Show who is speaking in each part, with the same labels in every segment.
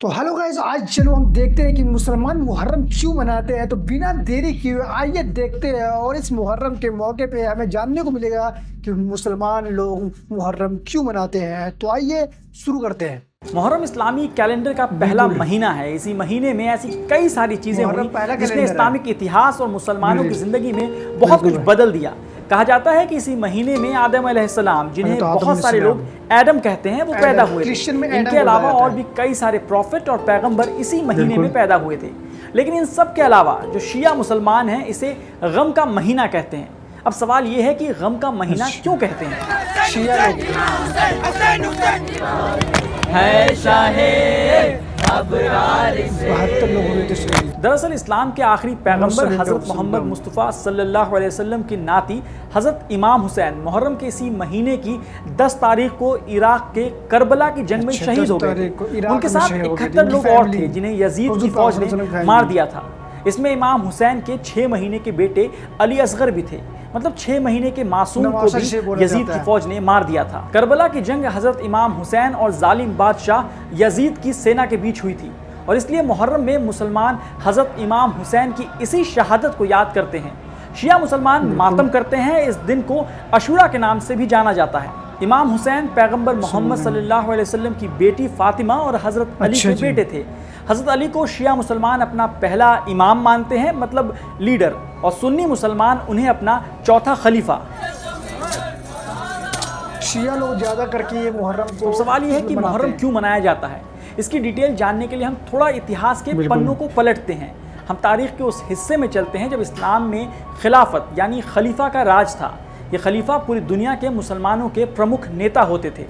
Speaker 1: तो hello guys, आज चलो हम देखते हैं कि मुसलमान मुहर्रम क्यों मनाते हैं। तो बिना देरी किए आइए देखते हैं, और इस मुहर्रम के मौके पे हमें जानने को मिलेगा कि मुसलमान लोग मुहर्रम क्यों मनाते हैं। तो आइए शुरू करते हैं।
Speaker 2: मुहर्रम इस्लामी कैलेंडर का पहला महीना है। इसी महीने में ऐसी कई सारी चीजें हुई जिसने इस्लामिक इतिहास और मुसलमानों की जिंदगी में बहुत कुछ बदल दिया। कहा जाता है कि इसी महीने में आदम अलैहिस्सलाम, जिन्हें बहुत सारे लोग एडम कहते हैं, वो पैदा हुए थे। इनके अलावा और भी कई सारे प्रॉफिट और पैगंबर इसी महीने में पैदा हुए थे। लेकिन इन सब के अलावा जो शिया मुसलमान हैं, इसे गम का महीना कहते हैं। अब सवाल ये है कि गम का महीना क्यों कहते हैं?
Speaker 1: शिया
Speaker 2: दरअसल इस्लाम के आखिरी पैगंबर हज़रत मोहम्मद मुस्तफ़ा सल्लल्लाहु अलैहि वसल्लम की नाती हज़रत इमाम हुसैन मुहर्रम के इसी महीने की 10 तारीख को इराक के करबला की जंग में शहीद हो गए। उनके साथ 71 लोग और थे जिन्हें यजीद की फौज ने मार दिया था। इसमें इमाम हुसैन के 6 महीने के बेटे अली असगर भी थे। मतलब 6 महीने के मासूम को भी यजीद की फौज ने मार दिया था। करबला की जंग हजरत इमाम हुसैन और जालिम बादशाह यजीद की सेना के बीच हुई थी, और इसलिए मुहर्रम में मुसलमान हजरत इमाम हुसैन की इसी शहादत को याद करते हैं। शिया मुसलमान मातम करते हैं। इस दिन को अशूरा के नाम से भी जाना जाता है। इमाम हुसैन पैगंबर मोहम्मद सल्लल्लाहु अलैहि वसल्लम की बेटी फातिमा और हजरत अली के बेटे थे। हजरत अली को शिया मुसलमान अपना पहला इमाम मानते हैं, मतलब लीडर, और सुन्नी मुसलमान उन्हें अपना चौथा खलीफा।
Speaker 1: शिया लोग ज़्यादा करके ये मुहर्रम को,
Speaker 2: तो सवाल ये है कि मुहर्रम क्यों मनाया जाता है। इसकी डिटेल जानने के लिए हम थोड़ा इतिहास के पन्नों को पलटते हैं। हम तारीख के उस हिस्से में चलते हैं जब इस्लाम में खिलाफत यानी खलीफा का राज था। ये खलीफा पूरी दुनिया के मुसलमानों के प्रमुख नेता होते थे।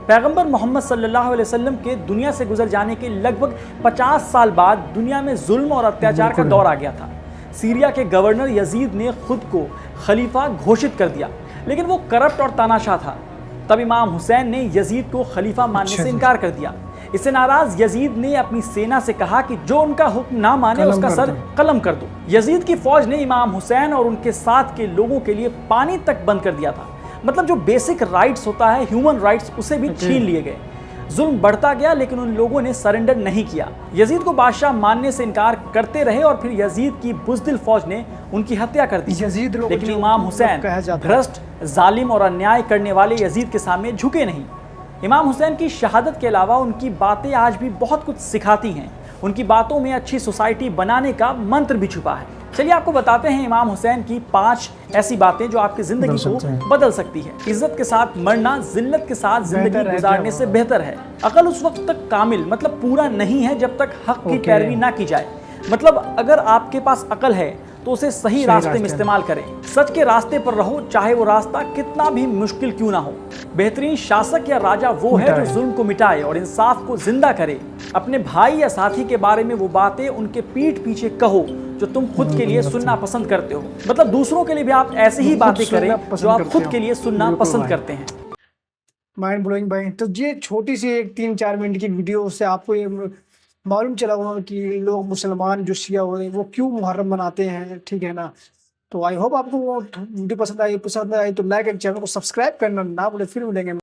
Speaker 2: पैगंबर मोहम्मद सल्लल्लाहु अलैहि वसल्लम के दुनिया से गुजर जाने के लगभग 50 साल बाद दुनिया में जुल्म और अत्याचार का दौर आ गया था। सीरिया के गवर्नर यजीद ने खुद को खलीफा घोषित कर दिया, लेकिन वो करप्ट और तानाशाह था। तब इमाम हुसैन ने यजीद को खलीफा मानने से इनकार कर दिया। इससे नाराज यजीद ने अपनी सेना से कहा कि जो उनका हुक्म ना माने उसका सर कलम कर दो। यजीद की फौज ने इमाम हुसैन और उनके साथ के लोगों के लिए पानी तक बंद कर दिया था। मतलब जो बेसिक राइट्स होता है, ह्यूमन राइट्स, उसे भी छीन लिए गए। जुल्म बढ़ता गया, लेकिन उन लोगों ने सरेंडर नहीं किया। यजीद को बादशाह मानने से इनकार करते रहे, और फिर यजीद की बुज़दिल फौज ने उनकी हत्या कर दी। लेकिन इमाम हुसैन भ्रष्ट, जालिम और अन्याय करने वाले यजीद के सामने झुके नहीं। इमाम हुसैन की शहादत के अलावा उनकी बातें आज भी बहुत कुछ सिखाती हैं। उनकी बातों में अच्छी सोसाइटी बनाने का मंत्र भी छुपा है। चलिए आपको बताते हैं इमाम हुसैन की 5 ऐसी बातें जो आपकी जिंदगी को बदल सकती है। इज्जत के साथ मरना जिल्लत के साथ जिंदगी गुजारने से बेहतर है। अकल उस वक्त तक कामिल मतलब पूरा नहीं है जब तक हक की पैरवी ना की जाए। मतलब अगर आपके पास अकल है तो उसे सही रास्ते में इस्तेमाल करें। सच के रास्ते पर रहो, चाहे वो रास्ता कितना भी मुश्किल क्यों ना हो। बेहतरीन शासक या राजा वो है जो जुल्म को मिटाए और इंसाफ को जिंदा करे। अपने भाई या साथी के बारे में वो बातें उनके पीठ पीछे कहो जो तुम खुद के लिए सुनना पसंद करते हो। मतलब दूसरों के लिए भी आप ऐसी ही बातें करें जो आप खुद के लिए सुनना पसंद करते हैं।
Speaker 1: माइंड ब्लोइंग भाई। तो ये छोटी सी एक 3-4 मिनट की वीडियो से आपको ये मालूम चला होगा कि लोग मुसलमान जो शिया हो रहे हैं वो क्यों मुहर्रम मनाते हैं, ठीक है ना। तो आई होप आपको वो वीडियो पसंद आई तो लाइक एंड चैनल को सब्सक्राइब करना ना भूलें। फिर मिलेंगे।